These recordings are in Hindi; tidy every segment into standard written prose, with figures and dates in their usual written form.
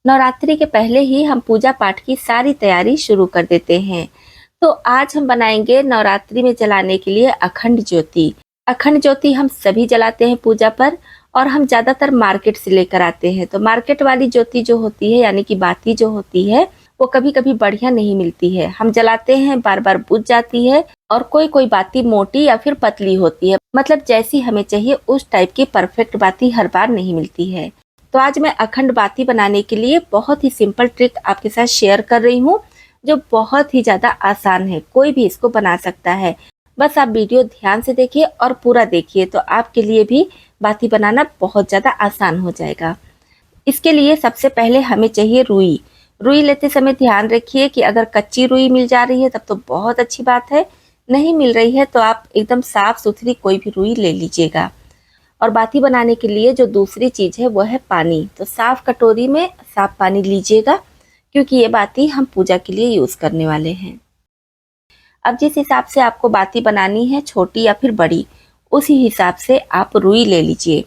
नवरात्रि के पहले ही हम पूजा पाठ की सारी तैयारी शुरू कर देते हैं। तो आज हम बनाएंगे नवरात्रि में जलाने के लिए अखंड ज्योति। अखंड ज्योति हम सभी जलाते हैं पूजा पर, और हम ज्यादातर मार्केट से लेकर आते हैं। तो मार्केट वाली ज्योति जो होती है, यानी कि बाती जो होती है, वो कभी कभी बढ़िया नहीं मिलती है। हम जलाते हैं, बार बार बुझ जाती है, और कोई कोई बाती मोटी या फिर पतली होती है। मतलब जैसी हमें चाहिए उस टाइप की परफेक्ट बाती हर बार नहीं मिलती है। तो आज मैं अखंड बाती बनाने के लिए बहुत ही सिंपल ट्रिक आपके साथ शेयर कर रही हूँ, जो बहुत ही ज्यादा आसान है। कोई भी इसको बना सकता है। बस आप वीडियो ध्यान से देखिए और पूरा देखिए, तो आपके लिए भी बाती बनाना बहुत ज्यादा आसान हो जाएगा। इसके लिए सबसे पहले हमें चाहिए रुई। रुई लेते समय ध्यान रखिए कि अगर कच्ची रुई मिल जा रही है तब तो बहुत अच्छी बात है, नहीं मिल रही है तो आप एकदम साफ सुथरी कोई भी रुई ले लीजिएगा। और बाती बनाने के लिए जो दूसरी चीज है वो है पानी। तो साफ कटोरी में साफ पानी लीजिएगा, क्योंकि ये बाती हम पूजा के लिए यूज करने वाले हैं। अब जिस हिसाब से आपको बाती बनानी है, छोटी या फिर बड़ी, उसी हिसाब से आप रुई ले लीजिए।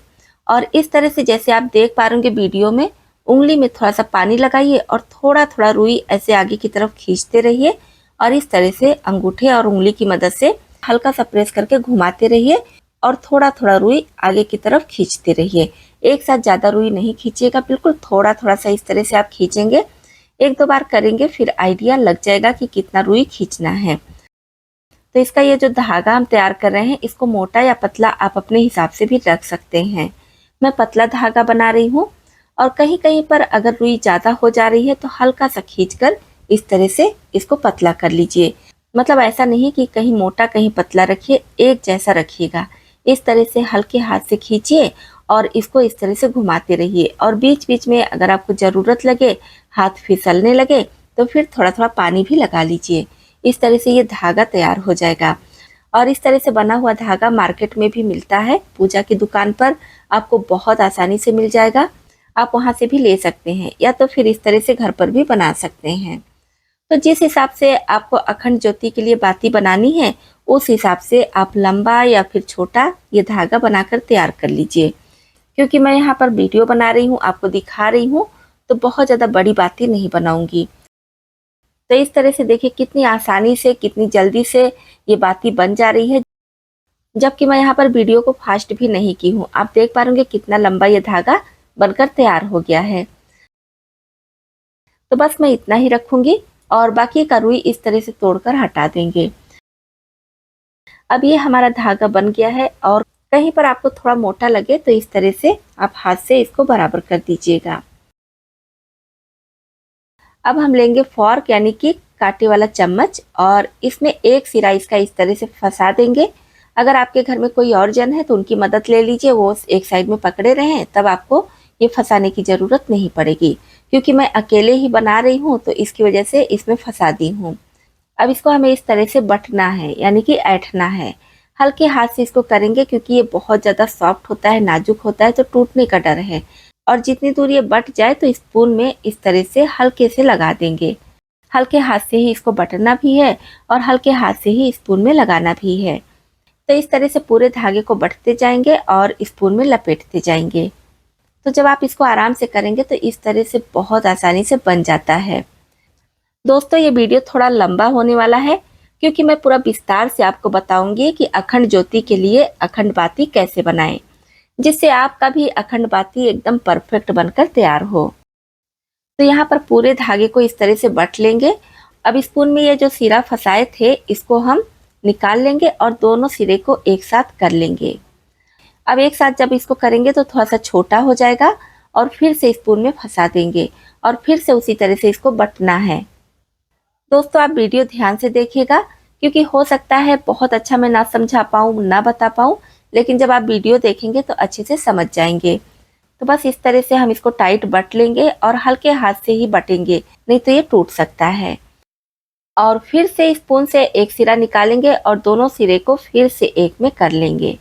और इस तरह से जैसे आप देख पा रहे वीडियो में, उंगली में थोड़ा सा पानी लगाइए और थोड़ा थोड़ा रुई ऐसे आगे की तरफ खींचते रहिए, और इस तरह से अंगूठे और उंगली की मदद से हल्का सा प्रेस करके घुमाते रहिए, और थोड़ा थोड़ा रुई आगे की तरफ खींचते रहिए। एक साथ ज्यादा रुई नहीं खींचिएगा, बिल्कुल थोड़ा थोड़ा सा इस तरह से आप खींचेंगे। एक दो बार करेंगे फिर आइडिया लग जाएगा कि कितना रुई खींचना है। तो इसका ये जो धागा हम तैयार कर रहे हैं, इसको मोटा या पतला आप अपने हिसाब से भी रख सकते हैं। मैं पतला धागा बना रही हूँ, और कहीं कहीं पर अगर रुई ज्यादा हो जा रही है तो हल्का सा खींचकर इस तरह से इसको पतला कर लीजिए। मतलब ऐसा नहीं कि कहीं मोटा कहीं पतला रखिए, एक जैसा रखिएगा। इस तरह से हल्के हाथ से खींचिए और इसको इस तरह से घुमाते रहिए। और बीच बीच में अगर आपको ज़रूरत लगे, हाथ फिसलने लगे, तो फिर थोड़ा थोड़ा पानी भी लगा लीजिए। इस तरह से ये धागा तैयार हो जाएगा। और इस तरह से बना हुआ धागा मार्केट में भी मिलता है, पूजा की दुकान पर आपको बहुत आसानी से मिल जाएगा। आप वहाँ से भी ले सकते हैं, या तो फिर इस तरह से घर पर भी बना सकते हैं। तो जिस हिसाब से आपको अखंड ज्योति के लिए बाती बनानी है, उस हिसाब से आप लंबा या फिर छोटा ये धागा बनाकर तैयार कर लीजिए। क्योंकि मैं यहाँ पर वीडियो बना रही हूँ, आपको दिखा रही हूँ, तो बहुत ज़्यादा बड़ी बाती नहीं बनाऊंगी। तो इस तरह से देखिए कितनी आसानी से, कितनी जल्दी से ये बाती बन जा रही है, जबकि मैं यहाँ पर वीडियो को फास्ट भी नहीं की हूँ। आप देख पा रहे कितना लंबा ये धागा बनकर तैयार हो गया है। तो बस मैं इतना ही रखूंगी, और बाकी का रुई इस तरह से तोड़कर हटा देंगे। अब ये हमारा धागा बन गया है, और कहीं पर आपको थोड़ा मोटा लगे तो इस तरह से आप हाथ से इसको बराबर कर दीजिएगा। अब हम लेंगे फॉर्क, यानी कि कांटे वाला चम्मच, और इसमें एक सिरा इसका इस तरह से फंसा देंगे। अगर आपके घर में कोई और जन है तो उनकी मदद ले लीजिए, वो एक साइड में पकड़े रहें, तब आपको ये फंसाने की ज़रूरत नहीं पड़ेगी। क्योंकि मैं अकेले ही बना रही हूँ तो इसकी वजह से इसमें फंसा दी हूँ। अब इसको हमें इस तरह से बटना है, यानी कि ऐंठना है। हल्के हाथ से इसको करेंगे, क्योंकि ये बहुत ज़्यादा सॉफ्ट होता है, नाजुक होता है, तो टूटने का डर है। और जितनी दूर ये बट जाए तो स्पून में इस तरह से हल्के से लगा देंगे। हल्के हाथ से ही इसको बटना भी है, और हल्के हाथ से ही स्पून में लगाना भी है। तो इस तरह से पूरे धागे को बटते जाएंगे और स्पून में लपेटते जाएंगे। तो जब आप इसको आराम से करेंगे तो इस तरह से बहुत आसानी से बन जाता है। दोस्तों, ये वीडियो थोड़ा लंबा होने वाला है, क्योंकि मैं पूरा विस्तार से आपको बताऊंगी कि अखंड ज्योति के लिए अखंड बाती कैसे बनाएं, जिससे आपका भी अखंड बाती एकदम परफेक्ट बनकर तैयार हो। तो यहाँ पर पूरे धागे को इस तरह से बट लेंगे। अब स्पून में ये जो सिरा फंसाए थे, इसको हम निकाल लेंगे और दोनों सिरे को एक साथ कर लेंगे। अब एक साथ जब इसको करेंगे तो थोड़ा सा छोटा हो जाएगा, और फिर से स्पून में फंसा देंगे, और फिर से उसी तरह से इसको बटना है। दोस्तों, आप वीडियो ध्यान से देखिएगा, क्योंकि हो सकता है बहुत अच्छा मैं ना समझा पाऊँ, ना बता पाऊँ, लेकिन जब आप वीडियो देखेंगे तो अच्छे से समझ जाएंगे। तो बस इस तरह से हम इसको टाइट बट लेंगे, और हल्के हाथ से ही बटेंगे, नहीं तो ये टूट सकता है। और फिर से स्पून से एक सिरा निकालेंगे और दोनों सिरे को फिर से एक में कर लेंगे।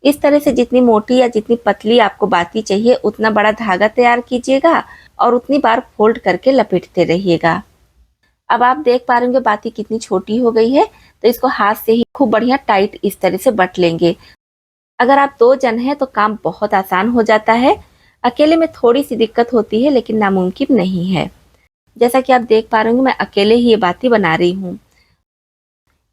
इस तरह से जितनी मोटी या जितनी पतली आपको बाती चाहिए, उतना बड़ा धागा तैयार कीजिएगा, और उतनी बार फोल्ड करके लपेटते रहिएगा। अब आप देख पा रहे होंगे बाती कितनी छोटी हो गई है, तो इसको हाथ से ही खूब बढ़िया टाइट इस तरह से बट लेंगे। अगर आप 2 जन हैं तो काम बहुत आसान हो जाता है। अकेले में थोड़ी सी दिक्कत होती है लेकिन नामुमकिन नहीं है। जैसा कि आप देख पा रहे होंगे मैं अकेले ही ये बाती बना रही हूँ।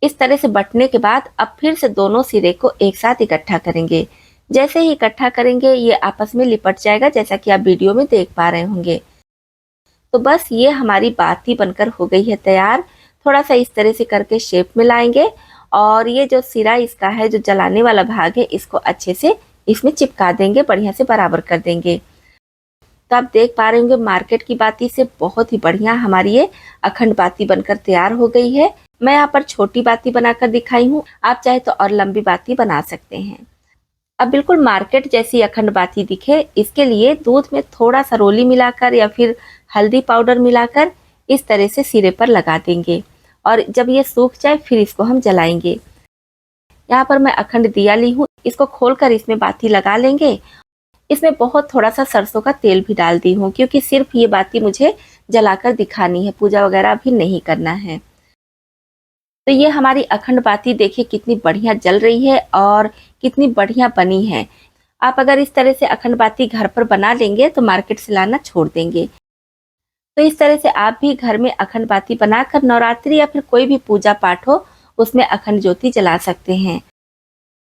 इस तरह से बटने के बाद अब फिर से दोनों सिरे को एक साथ इकट्ठा करेंगे। जैसे ही इकट्ठा करेंगे ये आपस में लिपट जाएगा, जैसा कि आप वीडियो में देख पा रहे होंगे। तो बस ये हमारी बाती बनकर हो गई है तैयार। थोड़ा सा इस तरह से करके शेप में लाएंगे और ये जो सिरा इसका है, जो जलाने वाला भाग है, इसको अच्छे से इसमें चिपका देंगे, बढ़िया से बराबर कर देंगे। तो आप देख पा रहे होंगे मार्केट की बाती से बहुत ही बढ़िया हमारी ये अखंड बाती बनकर तैयार हो गई है। मैं यहाँ पर छोटी बाती बनाकर दिखाई हूँ, आप चाहे तो और लंबी बाती बना सकते हैं। अब बिल्कुल मार्केट जैसी अखंड बाती दिखे, इसके लिए दूध में थोड़ा सा रोली मिलाकर या फिर हल्दी पाउडर मिलाकर इस तरह से सिरे पर लगा देंगे और जब ये सूख जाए फिर इसको हम जलाएंगे। यहाँ पर मैं अखंड दिया ली हूँ, इसको खोलकर इसमें बाती लगा लेंगे। इसमें बहुत थोड़ा सा सरसों का तेल भी डाल दी हूँ क्योंकि सिर्फ ये बाती मुझे जलाकर दिखानी है, पूजा वगैरह भी नहीं करना है। तो ये हमारी अखंड बाती देखिए कितनी बढ़िया जल रही है और कितनी बढ़िया बनी है। आप अगर इस तरह से अखंड बाती घर पर बना लेंगे तो मार्केट से लाना छोड़ देंगे। तो इस तरह से आप भी घर में अखंड बाती बनाकर नवरात्रि या फिर कोई भी पूजा पाठ हो उसमें अखंड ज्योति जला सकते हैं।